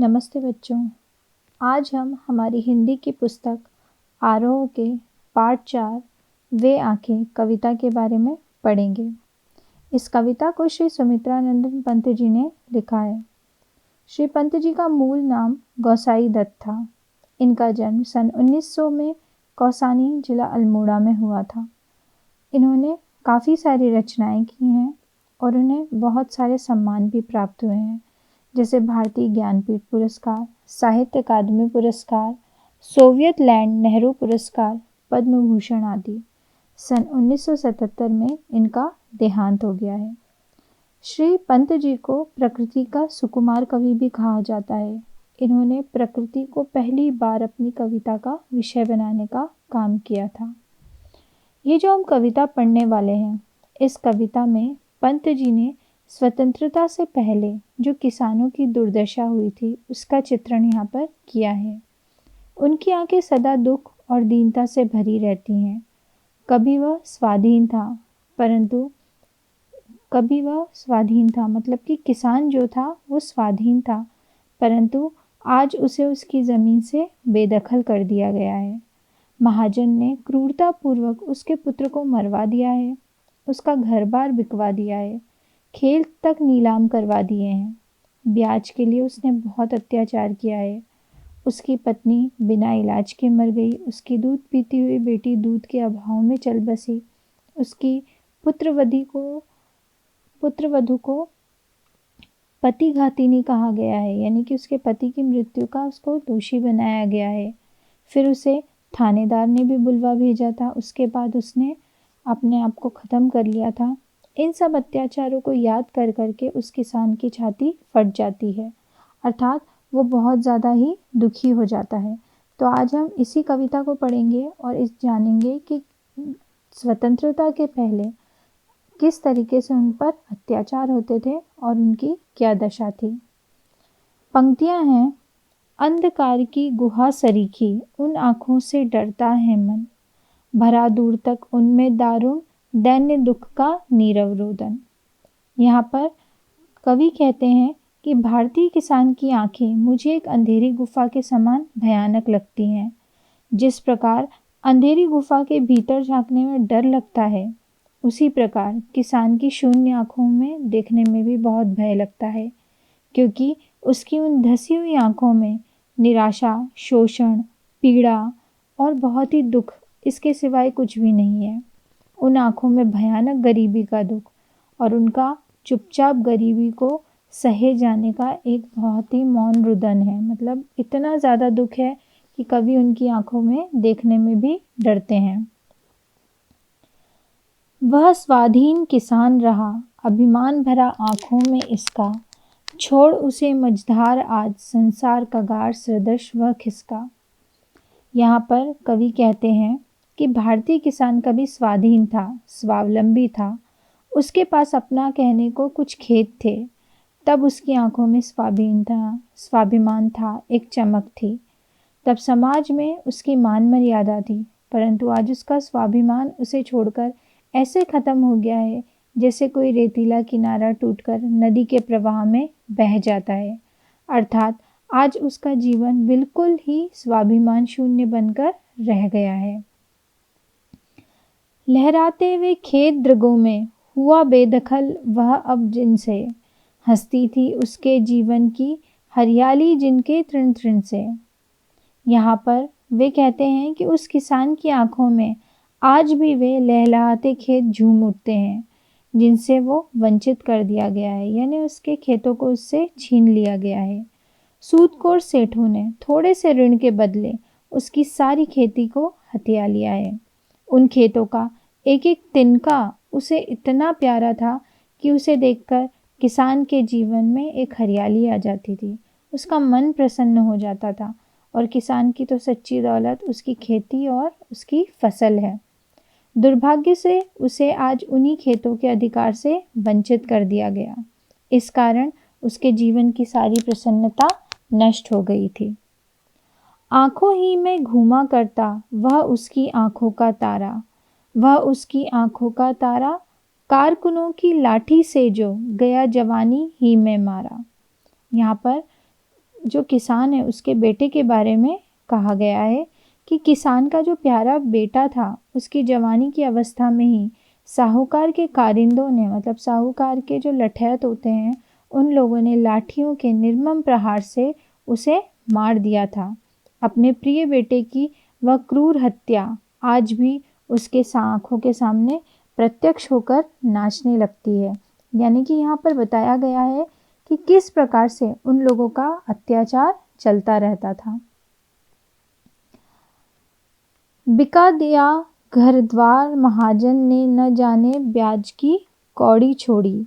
नमस्ते बच्चों। आज हम हमारी हिंदी की पुस्तक आरोह के पाठ 4 वे आंखें कविता के बारे में पढ़ेंगे। इस कविता को श्री सुमित्रानंदन पंत जी ने लिखा है। श्री पंत जी का मूल नाम गोसाई दत्त था। इनका जन्म सन 1900 में कौसानी जिला अल्मोड़ा में हुआ था। इन्होंने काफ़ी सारी रचनाएं की हैं और उन्हें बहुत सारे सम्मान भी प्राप्त हुए हैं, जैसे भारतीय ज्ञानपीठ पुरस्कार, साहित्य अकादमी पुरस्कार, सोवियत लैंड नेहरू पुरस्कार, पद्म भूषण आदि। सन 1977 में इनका देहांत हो गया है। श्री पंत जी को प्रकृति का सुकुमार कवि भी कहा जाता है। इन्होंने प्रकृति को पहली बार अपनी कविता का विषय बनाने का काम किया था। ये जो हम कविता पढ़ने वाले हैं, इस कविता में पंत जी ने स्वतंत्रता से पहले जो किसानों की दुर्दशा हुई थी उसका चित्रण यहाँ पर किया है। उनकी आंखें सदा दुख और दीनता से भरी रहती हैं। कभी वह स्वाधीन था मतलब कि किसान जो था वो स्वाधीन था, परंतु आज उसे उसकी ज़मीन से बेदखल कर दिया गया है। महाजन ने क्रूरतापूर्वक उसके पुत्र को मरवा दिया है, उसका घर बार बिकवा दिया है, खेल तक नीलाम करवा दिए हैं। ब्याज के लिए उसने बहुत अत्याचार किया है। उसकी पत्नी बिना इलाज के मर गई। उसकी दूध पीती हुई बेटी दूध के अभाव में चल बसी। उसकी पुत्रवधू को पतिघातिनी कहा गया है, यानी कि उसके पति की मृत्यु का उसको दोषी बनाया गया है। फिर उसे थानेदार ने भी बुलवा भेजा था। उसके बाद उसने अपने आप को ख़त्म कर लिया था। इन सब अत्याचारों को याद कर करके उस किसान की छाती फट जाती है, अर्थात वो बहुत ज़्यादा ही दुखी हो जाता है। तो आज हम इसी कविता को पढ़ेंगे और इस जानेंगे कि स्वतंत्रता के पहले किस तरीके से उन पर अत्याचार होते थे और उनकी क्या दशा थी। पंक्तियां हैं। अंधकार की गुहा सरीखी, उन आँखों से डरता है मन, भरा दूर तक उनमें दारुण दैन्य दुख का नीरव रोदन। यहाँ पर कवि कहते हैं कि भारतीय किसान की आंखें मुझे एक अंधेरी गुफा के समान भयानक लगती हैं। जिस प्रकार अंधेरी गुफा के भीतर झांकने में डर लगता है, उसी प्रकार किसान की शून्य आंखों में देखने में भी बहुत भय लगता है, क्योंकि उसकी उन धसी हुई आंखों में निराशा, शोषण, पीड़ा और बहुत ही दुख, इसके सिवाय कुछ भी नहीं है। उन आंखों में भयानक गरीबी का दुख और उनका चुपचाप गरीबी को सहे जाने का एक बहुत ही मौन रुदन है। मतलब इतना ज़्यादा दुख है कि कवि उनकी आंखों में देखने में भी डरते हैं। वह स्वाधीन किसान रहा, अभिमान भरा आंखों में इसका, छोड़ उसे मझधार आज संसार का गार सदृश वह खिसका। यहाँ पर कवि कहते हैं कि भारतीय किसान कभी स्वाधीन था, स्वावलंबी था, उसके पास अपना कहने को कुछ खेत थे, तब उसकी आंखों में स्वाभिमान था, एक चमक थी। तब समाज में उसकी मान मर्यादा थी, परंतु आज उसका स्वाभिमान उसे छोड़कर ऐसे खत्म हो गया है जैसे कोई रेतीला किनारा टूटकर नदी के प्रवाह में बह जाता है। अर्थात आज उसका जीवन बिल्कुल ही स्वाभिमान शून्य बनकर रह गया है। लहराते हुए खेत द्रगों में हुआ बेदखल वह अब जिनसे, हंसती थी उसके जीवन की हरियाली जिनके तृण तृण से। यहाँ पर वे कहते हैं कि उस किसान की आंखों में आज भी वे लहलहाते खेत झूम उठते हैं जिनसे वो वंचित कर दिया गया है, यानी उसके खेतों को उससे छीन लिया गया है। सूदखोर सेठों ने थोड़े से ऋण के बदले उसकी सारी खेती को हथिया लिया है। उन खेतों का एक एक तिनका उसे इतना प्यारा था कि उसे देखकर किसान के जीवन में एक हरियाली आ जाती थी, उसका मन प्रसन्न हो जाता था। और किसान की तो सच्ची दौलत उसकी खेती और उसकी फसल है। दुर्भाग्य से उसे आज उन्हीं खेतों के अधिकार से वंचित कर दिया गया। इस कारण उसके जीवन की सारी प्रसन्नता नष्ट हो गई थी। आंखों ही में घूमा करता वह उसकी आंखों का तारा, वह उसकी आंखों का तारा, कारकुनों की लाठी से जो गया जवानी ही में मारा। यहाँ पर जो किसान है उसके बेटे के बारे में कहा गया है कि किसान का जो प्यारा बेटा था उसकी जवानी की अवस्था में ही साहूकार के कारिंदों ने, मतलब साहूकार के जो लठैत होते हैं, उन लोगों ने लाठियों के निर्मम प्रहार से उसे मार दिया था। अपने प्रिय बेटे की वह क्रूर हत्या आज भी उसके आँखों के सामने प्रत्यक्ष होकर नाचने लगती है। यानी कि यहाँ पर बताया गया है कि किस प्रकार से उन लोगों का अत्याचार चलता रहता था। बिका दिया घर द्वार महाजन ने, न जाने ब्याज की कौड़ी छोड़ी,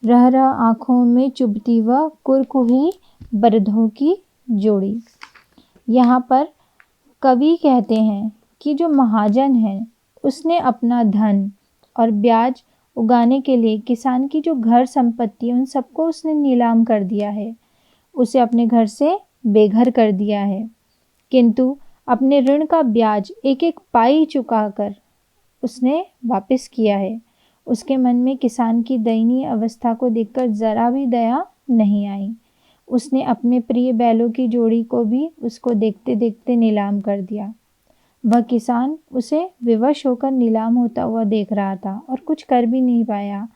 रह रह आँखों में चुभती वह कुरकुही बरधों की जोड़ी। यहाँ पर कवि कहते हैं कि जो महाजन है उसने अपना धन और ब्याज उगाने के लिए किसान की जो घर संपत्ति उन सबको उसने नीलाम कर दिया है, उसे अपने घर से बेघर कर दिया है, किंतु अपने ऋण का ब्याज एक एक पाई चुकाकर उसने वापस किया है। उसके मन में किसान की दयनीय अवस्था को देखकर जरा भी दया नहीं आई। उसने अपने प्रिय बैलों की जोड़ी को भी उसको देखते देखते नीलाम कर दिया। वह किसान उसे विवश होकर नीलाम होता हुआ देख रहा था और कुछ कर भी नहीं पाया।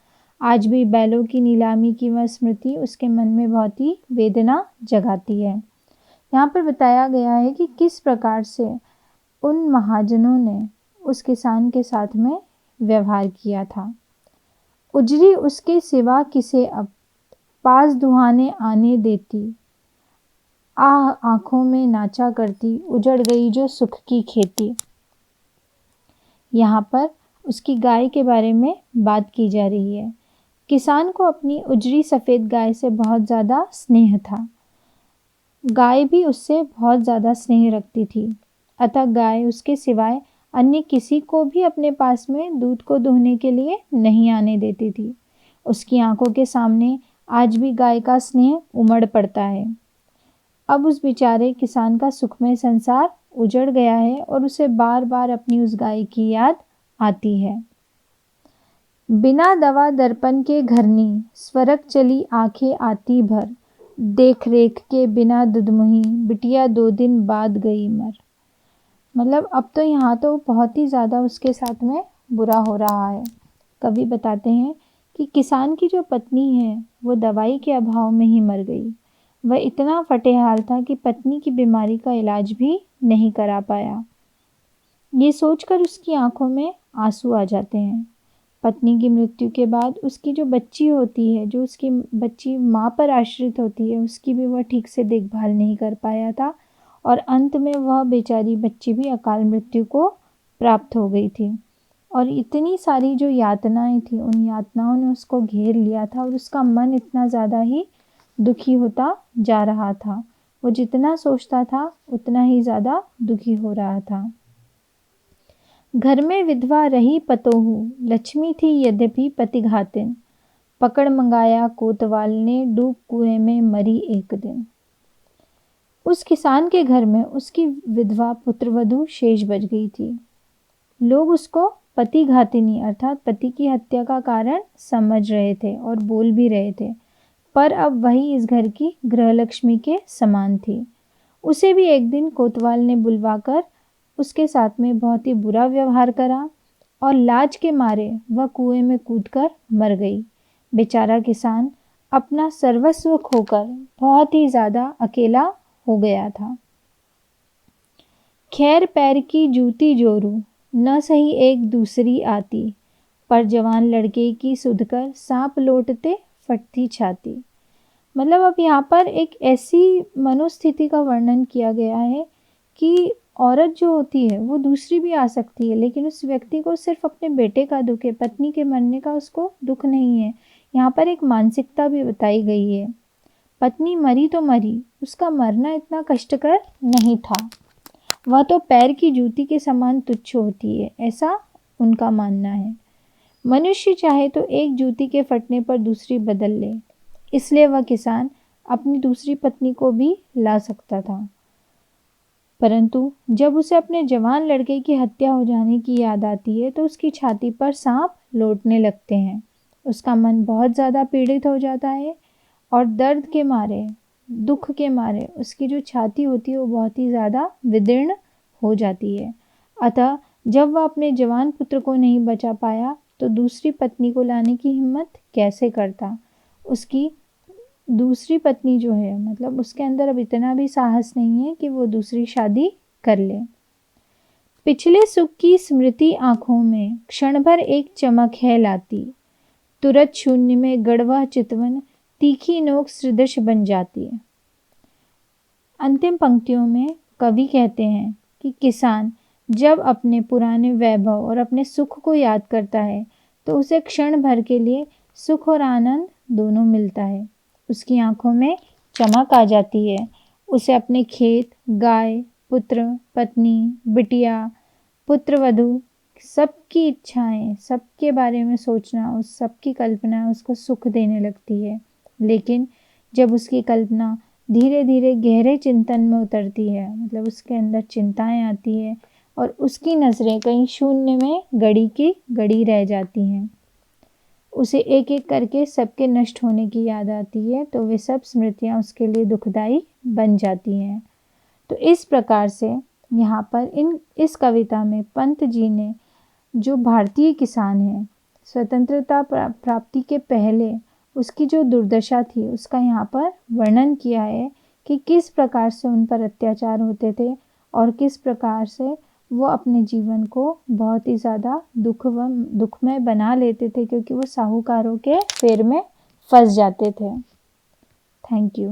आज भी बैलों की नीलामी की वह स्मृति उसके मन में बहुत ही वेदना जगाती है। यहाँ पर बताया गया है कि किस प्रकार से उन महाजनों ने उस किसान के साथ में व्यवहार किया था। उजरी उसके सिवा किसे अब पास दुहाने आने देती, आह आंखों में नाचा करती, उजड़ गई जो सुख की खेती। यहाँ पर उसकी गाय के बारे में बात की जा रही है। किसान को अपनी उजरी सफ़ेद गाय से बहुत ज़्यादा स्नेह था। गाय भी उससे बहुत ज़्यादा स्नेह रखती थी, अतः गाय उसके सिवाय अन्य किसी को भी अपने पास में दूध को दुहने के लिए नहीं आने देती थी। उसकी आंखों के सामने आज भी गाय का स्नेह उमड़ पड़ता है। अब उस बेचारे किसान का सुखमय संसार उजड़ गया है और उसे बार बार अपनी उस गाय की याद आती है। बिना दवा दर्पण के घरनी, स्वरक चली आंखें आती भर, देख रेख के बिना दुधमुही, बिटिया 2 दिन बाद गई मर। मतलब अब तो यहाँ तो बहुत ही ज़्यादा उसके साथ में बुरा हो रहा है। कवि बताते हैं कि किसान की जो पत्नी है वो दवाई के अभाव में ही मर गई। वह इतना फटेहाल था कि पत्नी की बीमारी का इलाज भी नहीं करा पाया। ये सोचकर उसकी आंखों में आंसू आ जाते हैं। पत्नी की मृत्यु के बाद उसकी जो बच्ची होती है, जो उसकी बच्ची माँ पर आश्रित होती है, उसकी भी वह ठीक से देखभाल नहीं कर पाया था और अंत में वह बेचारी बच्ची भी अकाल मृत्यु को प्राप्त हो गई थी। और इतनी सारी जो यातनाएं थी, उन यातनाओं ने उसको घेर लिया था और उसका मन इतना ज़्यादा ही दुखी होता जा रहा था। वो जितना सोचता था उतना ही ज़्यादा दुखी हो रहा था। घर में विधवा रही पतोहू, लक्ष्मी थी यद्यपि पतिघातिन, पकड़ मंगाया कोतवाल ने, डूब कुएं में मरी एक दिन। उस किसान के घर में उसकी विधवा पुत्रवधू शेष बच गई थी। लोग उसको पतिघातिनी अर्थात पति की हत्या का कारण समझ रहे थे और बोल भी रहे थे, पर अब वही इस घर की गृहलक्ष्मी के समान थी। उसे भी एक दिन कोतवाल ने बुलवाकर उसके साथ में बहुत ही बुरा व्यवहार करा और लाज के मारे वह कुएं में कूदकर मर गई। बेचारा किसान अपना सर्वस्व खोकर बहुत ही ज़्यादा अकेला हो गया था। खैर पैर की जूती जोरू, न सही एक दूसरी आती, पर जवान लड़के की सुधकर सांप लौटते फटती छाती। मतलब अब यहाँ पर एक ऐसी मनोस्थिति का वर्णन किया गया है कि औरत जो होती है वो दूसरी भी आ सकती है, लेकिन उस व्यक्ति को सिर्फ अपने बेटे का दुख है, पत्नी के मरने का उसको दुख नहीं है। यहाँ पर एक मानसिकता भी बताई गई है। पत्नी मरी तो मरी, उसका मरना इतना कष्टकर नहीं था, वह तो पैर की जूती के समान तुच्छ होती है, ऐसा उनका मानना है। मनुष्य चाहे तो एक जूती के फटने पर दूसरी बदल ले, इसलिए वह किसान अपनी दूसरी पत्नी को भी ला सकता था। परंतु जब उसे अपने जवान लड़के की हत्या हो जाने की याद आती है तो उसकी छाती पर सांप लौटने लगते हैं। उसका मन बहुत ज़्यादा पीड़ित हो जाता है और दर्द के मारे दुख के मारे उसकी जो छाती होती है वो बहुत ही ज़्यादा विदीर्ण हो जाती है। अतः जब वह अपने जवान पुत्र को नहीं बचा पाया तो दूसरी पत्नी को लाने की हिम्मत कैसे करता। उसकी दूसरी पत्नी जो है, मतलब उसके अंदर अब इतना भी साहस नहीं है कि वो दूसरी शादी कर ले। पिछले सुख की स्मृति आंखों में क्षण भर एक चमक है लाती, तुरंत शून्य में गड़वा चितवन तीखी नोक सदृश बन जाती है। अंतिम पंक्तियों में कवि कहते हैं कि किसान जब अपने पुराने वैभव और अपने सुख को याद करता है तो उसे क्षण भर के लिए सुख और आनंद दोनों मिलता है। उसकी आंखों में चमक आ जाती है। उसे अपने खेत, गाय, पुत्र, पत्नी, बिटिया, पुत्रवधू, सबकी इच्छाएं, सबके बारे में सोचना, उस सबकी कल्पना उसको सुख देने लगती है। लेकिन जब उसकी कल्पना धीरे धीरे गहरे चिंतन में उतरती है, मतलब उसके अंदर चिंताएं आती है और उसकी नज़रें कहीं शून्य में गड़ी की गड़ी रह जाती हैं, उसे एक एक करके सबके नष्ट होने की याद आती है, तो वे सब स्मृतियाँ उसके लिए दुखदाई बन जाती हैं। तो इस प्रकार से यहाँ पर इस कविता में पंत जी ने जो भारतीय किसान है, स्वतंत्रता प्राप्ति के पहले उसकी जो दुर्दशा थी उसका यहाँ पर वर्णन किया है कि किस प्रकार से उन पर अत्याचार होते थे और किस प्रकार से वो अपने जीवन को बहुत ही ज़्यादा दुखमय बना लेते थे, क्योंकि वो साहूकारों के फेर में फंस जाते थे। Thank you.